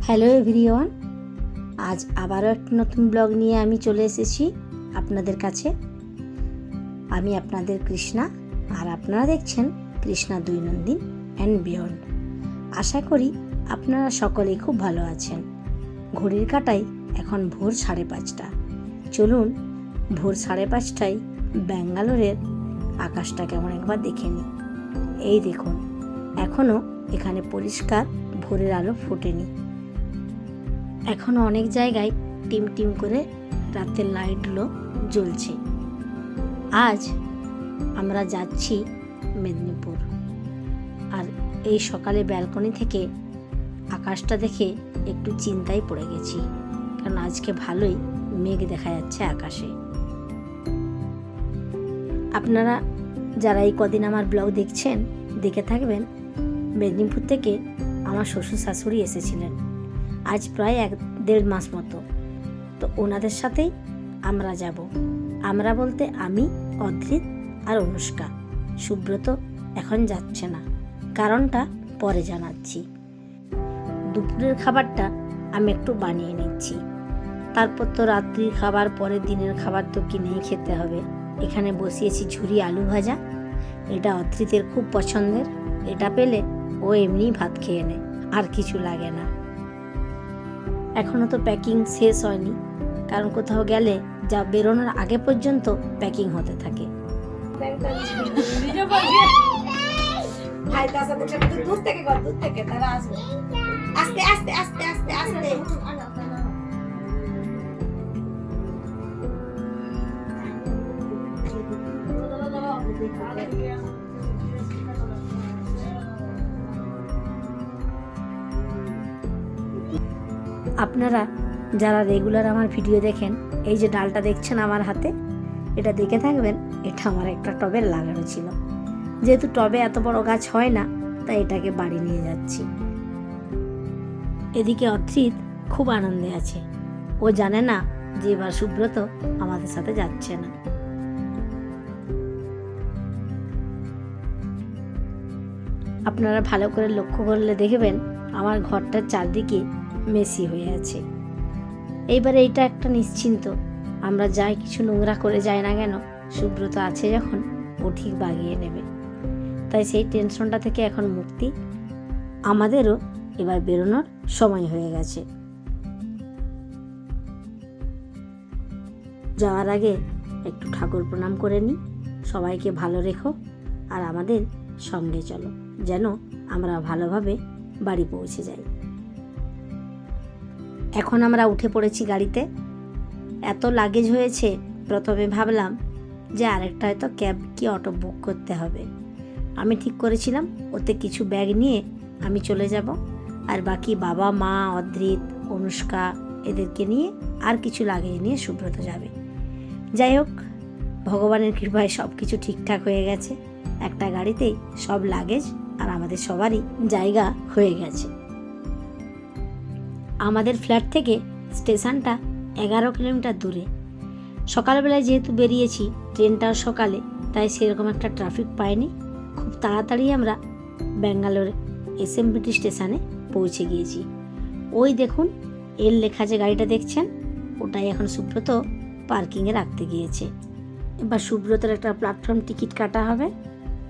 Hello everyone, আজ আবারও একটা নতুন ব্লগ নিয়ে আমি চলে এসেছি আপনাদের কাছে। আমি আপনাদের কৃষ্ণা, আর আপনারা দেখছেন কৃষ্ণা দৈনন্দিন অ্যান্ড বিয়ন্ড। আশা করি আপনারা সকলেই খুব ভালো আছেন। ঘড়ির কাঁটায় এখন ভোর 5:30। চলুন ভোর 5:30টায় ব্যাঙ্গালোরের আকাশটা কেমন একবার দেখে নিই। এই দেখুন, এখনও এখানে পরিষ্কার ভোরের আলো ফোটেনি। এখনও অনেক জায়গায় টিম টিম করে রাতের লাইটগুলো জ্বলছে। আজ আমরা যাচ্ছি মেদিনীপুর, আর এই সকালে ব্যালকনি থেকে আকাশটা দেখে একটু চিন্তায় পড়ে গেছি, কারণ আজকে ভালোই মেঘ দেখা যাচ্ছে আকাশে। আপনারা যারা এই কদিন আমার ব্লগ দেখছেন, দেখে থাকবেন মেদিনীপুর থেকে আমার শ্বশুর শাশুড়ি এসেছিলেন আজ প্রায় 1-1.5 মাস মতো। তো ওনাদের সাথেই আমরা যাব। আমরা বলতে আমি, অদ্রিত আর অনুষ্কা। সুব্রত এখন যাচ্ছে না, কারণটা পরে জানাচ্ছি। দুপুরের খাবারটা আমি একটু বানিয়ে নিচ্ছি, তারপর তো রাত্রির খাবার, পরের দিনের খাবার তো কিনেই খেতে হবে। এখানে বসিয়েছি ঝুরি আলু ভাজা। এটা অদ্রিতের খুব পছন্দের। এটা পেলে ও এমনিই ভাত খেয়ে নেয়, আর কিছু লাগে না। এখনও তো প্যাকিং শেষ হয়নি, কারণ কোথাও গেলে যা বেরোনোর আগে পর্যন্ত প্যাকিং হতে থাকে। আপনারা যারা রেগুলার আমার ভিডিও দেখেন, এই যে ডালটা দেখছেন আমার হাতে, এটা দেখে থাকবেন, এটা আমার একটা টবে লাগানো ছিল। যেহেতু টবে এত বড় গাছ হয় না, তাই এটাকে বাড়ি নিয়ে যাচ্ছি। এদিকে অদ্রিত খুব আনন্দে আছে। ও জানে না যে এবার সুব্রত আমাদের সাথে যাচ্ছে না। আপনারা ভালো করে লক্ষ্য করলে দেখবেন আমার ঘরটার চারদিকে মেসি হয়ে আছে। এইবারে এইটা একটা নিশ্চিন্ত, আমরা যাই কিছু নোংরা করে যাই না কেন, সুব্রত আছে যখন, ও ঠিক বাগিয়ে নেবে। তাই সেই টেনশনটা থেকে এখন মুক্তি। আমাদেরও এবার বেরোনোর সময় হয়ে গেছে। যাওয়ার আগে একটু ঠাকুর প্রণাম করে নিই। সবাইকে ভালো রেখো, আর আমাদের সঙ্গে চলো, যেন আমরা ভালোভাবে বাড়ি পৌঁছে যাই। এখন আমরা উঠে পড়েছি গাড়িতে। এত লাগেজ হয়েছে, প্রথমে ভাবলাম যে আরেকটা হয়তো ক্যাব কি অটো বুক করতে হবে। আমি ঠিক করেছিলাম ওতে কিছু ব্যাগ নিয়ে আমি চলে যাব, আর বাকি বাবা, মা, অদ্রিত, অনুষ্কা এদেরকে নিয়ে আর কিছু লাগেজ নিয়ে সুব্রত যাবে। যাই হোক, ভগবানের কৃপায় সব কিছু ঠিকঠাক হয়ে গেছে। একটা গাড়িতেই সব লাগেজ আর আমাদের সবারই জায়গা হয়ে গেছে। আমাদের ফ্ল্যাট থেকে স্টেশনটা 11 কিলোমিটার দূরে। সকালবেলায় যেহেতু বেরিয়েছি, ট্রেনটাও সকালে, তাই সেরকম একটা ট্রাফিক পাইনি। খুব তাড়াতাড়ি আমরা ব্যাঙ্গালোর এসএমবিটি স্টেশনে পৌঁছে গিয়েছি। ওই দেখুন, এর লেখা যে গাড়িটা দেখছেন, ওটাই এখন সুব্রত পার্কিংয়ে রাখতে গিয়েছে। এবার সুব্রতর একটা প্ল্যাটফর্ম টিকিট কাটা হবে,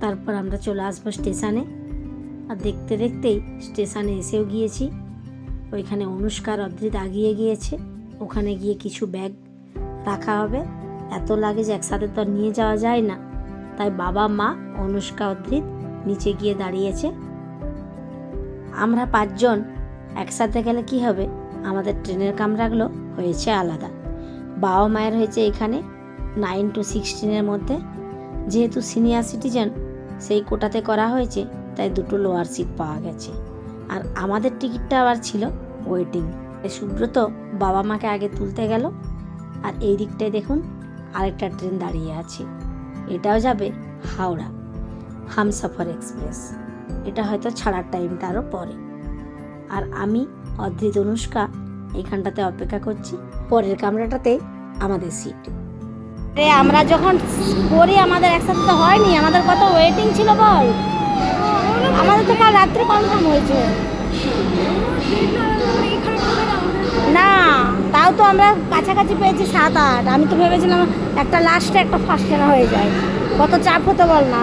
তারপর আমরা চলে আসবো স্টেশনে। আর দেখতে দেখতেই স্টেশনে এসেও গিয়েছি। ওইখানে অনুষ্কার অদ্রিত আগিয়ে গিয়েছে। ওখানে গিয়ে কিছু ব্যাগ রাখা হবে। এত লাগেজ একসাথে তো নিয়ে যাওয়া যায় না, তাই বাবা, মা, অনুষ্কা, অদ্রিত নিচে গিয়ে দাঁড়িয়েছে। আমরা 5 জন একসাথে গেলে কি হবে, আমাদের ট্রেনের কামরাগুলো হয়েছে আলাদা। বাবা মায়ের হয়েছে এখানে 9 to 16 মধ্যে। যেহেতু সিনিয়র সিটিজেন, সেই কোটাতে করা হয়েছে, তাই 2টো লোয়ার সিট পাওয়া গেছে। আর আমাদের টিকিটটা আবার ছিল ওয়েটিং। সুব্রত বাবা মাকে আগে তুলতে গেল, আর এই দিকটায় দেখুন আরেকটা ট্রেন দাঁড়িয়ে আছে। এটাও যাবে হাওড়া, হামসফর এক্সপ্রেস। এটা হয়তো ছাড়ার টাইমটা আরও পরে। আর আমি, অদ্রিত, অনুষ্কা এইখানটাতে অপেক্ষা করছি। পরের কামরাটাতে আমাদের সিট। আমরা যখন করি, আমাদের একসাথে তো হয়নি, আমাদের কত ওয়েটিং ছিল বল। আমাদের তো কাল রাত্রে কনফার্ম হয়েছে। তো আমরা কাছাকাছি পেয়েছি 7-8, আমি তো ভেবেছিলাম একটা লাস্টে একটা ফার্স্টে হয়ে যায়, কত চাপ হতে বল না,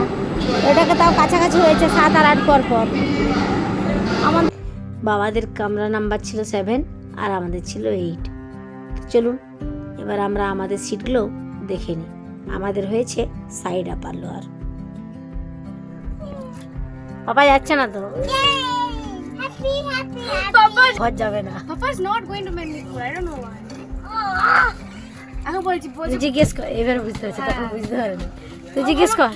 এটাকে তাও কাছাকাছি হয়েছে 7 আর 8 পর পর। আমার বাবাদের কামরা নাম্বার ছিল 7 আর আমাদের ছিল 8। চলুন এবার আমরা আমাদের সিটগুলো দেখে নিই। আমাদের হয়েছে সাইড আপার লোয়ার। পাপা যাচ্ছে না তো, ঘর যাবে না। জিজ্ঞেস কর, এবার বুঝতে পারছি, তখন বুঝতে পারেনি। তুই জিজ্ঞেস কর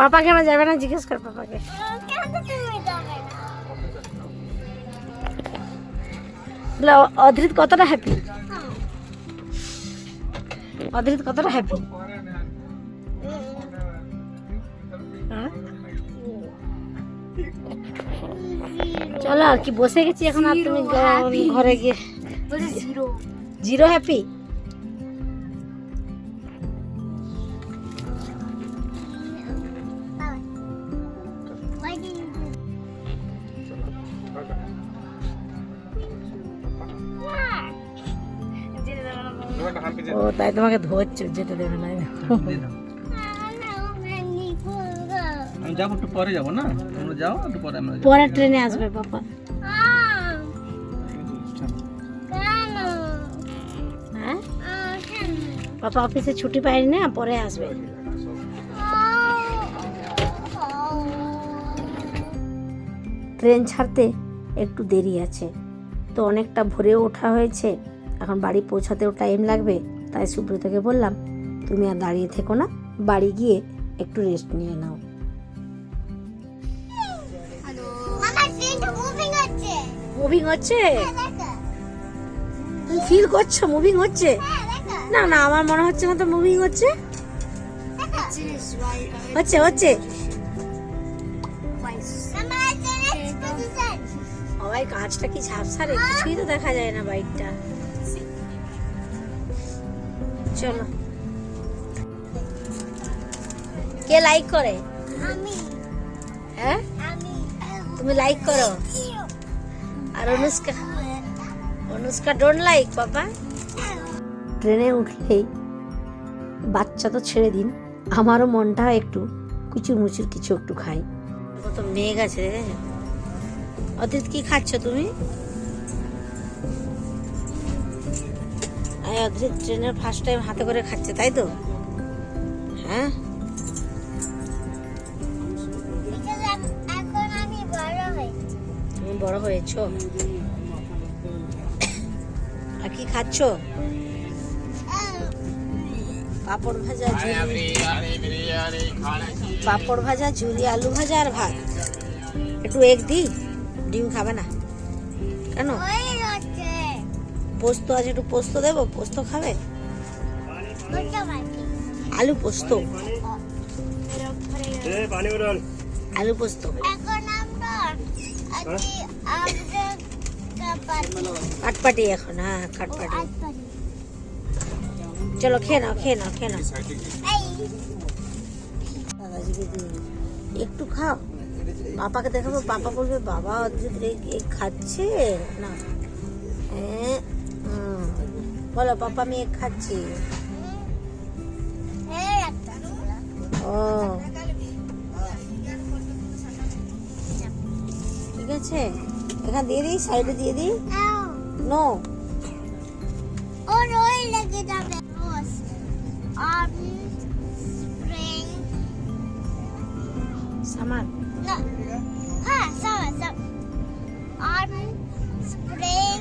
পাপা কেন যাবে না, জিজ্ঞেস কর পাপাকে। অধৃত কতটা হ্যাপি, অধৃত কতটা হ্যাপি। চলো আর কি, বসে গেছি এখন, আর তুমি ঘরে গিয়ে জিরো হ্যাপি। ও তাই তোমাকে ধরছো, যেতে দেবে না। আমি যাবো, একটু পরে যাবো না, তোমরা যাও একটু পরে, আমরা পরে ট্রেনে আসবে পাপা। হ্যাঁ পাপা অফিসে ছুটি পায়নি না, পরে আসবে। ট্রেন ছাড়তে একটু দেরি আছে, তো অনেকটা ভোরে ওঠা হয়েছে, এখন বাড়ি পৌঁছাতেও টাইম লাগবে। তাই সুব্রতকে বললাম, তুমি আর দাঁড়িয়ে থেকো না, বাড়ি গিয়ে একটু রেস্ট নিয়ে নাও। মুভিং হচ্ছে, তুমি ফিল করছো মুভিং হচ্ছে? না না, আমার মনে হচ্ছে না তো মুভিং হচ্ছে। হচ্ছে হচ্ছে সবাই, কাজটা কি ঝাপসা রে, কিছুই তো দেখা যায় না বাইকটা। চলো, কে লাইক করে? হ্যাঁ তুমি লাইক করো, আর অনুষ্কা, অনুষ্কা ডোন্ট লাইক পাপা। ট্রেনে উঠলেই বাচ্চা তো ছেড়ে দিন, আমারও মনটা একটু কুচুর মুচুর কিছু একটু খাই। কত মেঘ আছে। অতীত কি খাচ্ছ তুমি? অদ্রিত ট্রেনের ফার্স্ট টাইম হাতে করে খাচ্ছে, তাই তো? হ্যাঁ তুমি বড় হয়েছ। আর কি খাচ্ছ? পাপড় ভাজা, পাপড় ভাজা, ঝুরি, আলু ভাজা আর ভাত। একটু এগ দি, ডিম খাবে না কেন? পোস্ত আছে, একটু পোস্ত দেবো, পোস্ত খাবে? আলু পোস্ত, আলু পোস্ত, কাটপাটি এখন। হ্যাঁ কাটপাটি। চলো খেয়ে নাও, খেয়ে নাও, খেয়ে নাও। দাদাজিকে দিই, একটু খাও, পাপাকে দেখাবো, পাপা বলবে বাবা খাচ্ছে না। হ্যাঁ বলো পাপা আমি এক খাচ্ছি। ও ঠিক আছে, এখানে দিয়ে দিই, সাইডে দিয়ে দিই। নো সামার, হ্যাঁ সামার, স্প্রিং,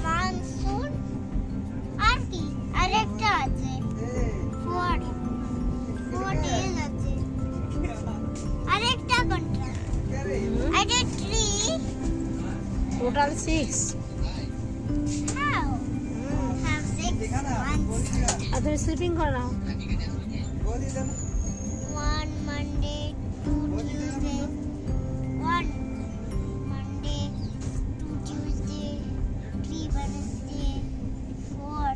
মনসুন, আর কি আরেকটা আছে, ফোর ডেজ আছে, আরেকটা কোনটা? আরে 3, টোটাল 6। have 6 months. আর তুমি স্লিপিং করে নাও। 1 Monday, 2 Tuesday, 1 Monday, 2 Tuesday, 3 Wednesday, 4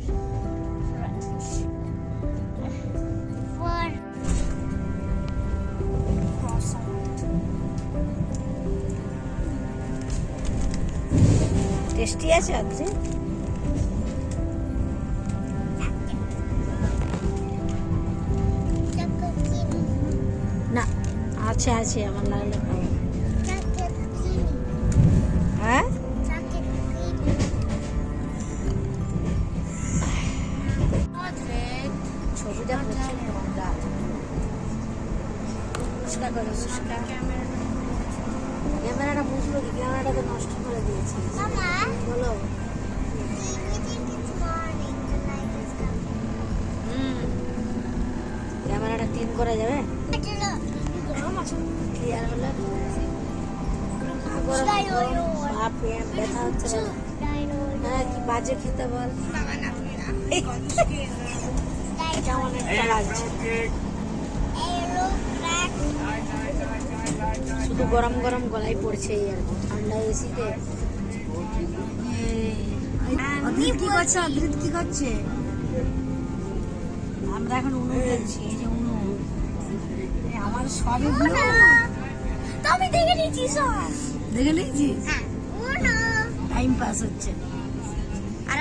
tasty আছে আজকে। আছে আছে, আমার লাগলে খাবো। chocolate creamy, হ্যাঁ chocolate creamy. ছবিটা প্রচুর নোংরা। পরিষ্কার করে পরিষ্কার। ক্যামেরাটা বুঝলো কি? ক্যামেরাটা তো নষ্ট করে দিয়েছি। Mama, বলো। we think it's morning. The light is coming. ক্যামেরাটা ক্লিন করা যাবে? চলো, গরম আছে। ক্লিয়ার হলে বাপরে ব্যথা হচ্ছে বলো। হ্যাঁ কি বাজে খেতে বল। কেমন একটা লাগছে। শুধু গরম গরম গলায় পড়ছে এই আর কি, ঠান্ডা এসিতে। অদ্রিত কি করছে? অদ্রিত কি করছে? আমরা এখন উনুন খেলছি। এই যে উনুন, আমার সবই তো আমি দেখে নিয়েছি সব। দেখে নিয়েছিস? হ্যাঁ, উনো। টাইম পাস হচ্ছে। আর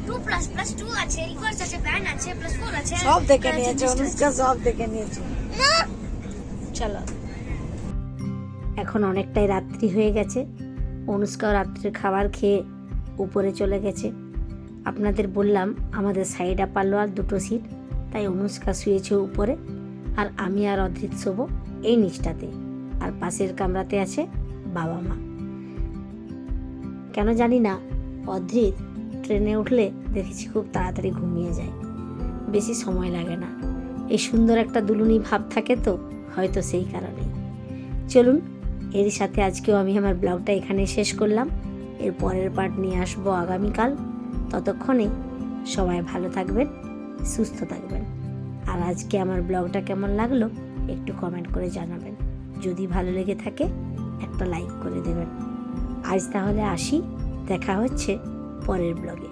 2++2 আছে, ইকুয়ালস আছে, ব্যান্ড আছে, +4 আছে। সব দেখে নিয়েছে অনুষ্কা, সব দেখে নিয়েছে। না, চলো, এখন অনেকটাই রাত্রি হয়ে গেছে। অনুষ্কাও রাত্রির খাবার খেয়ে উপরে চলে গেছে। আপনাদের বললাম আমাদের সাইড আপার লোয়ার দুটো সিট, তাই অনুষ্কা শুয়েছে উপরে, আর আমি আর অদ্রিত শোবো এই নিচটাতে, আর পাশের কামরাতে আছে বাবা মা। কেন জানি না অদ্রিত ট্রেনে উঠলে দেখেছি খুব তাড়াতাড়ি ঘুমিয়ে যায়, বেশি সময় লাগে না। এই সুন্দর একটা দুলুনি ভাব থাকে তো, হয়তো সেই কারণেই। চলুন, এর সাথে আজকেও আমি আমার ব্লগটা এখানে শেষ করলাম। এর পরের পার্ট নিয়ে আসবো আগামীকাল। ততক্ষণে সবাই ভালো থাকবেন, সুস্থ থাকবেন। আর আজকে আমার ব্লগটা কেমন লাগলো একটু কমেন্ট করে জানাবেন। যদি ভালো লেগে থাকে একটা লাইক করে দেবেন। আজ তাহলে আসি, দেখা হচ্ছে পরের ব্লগে।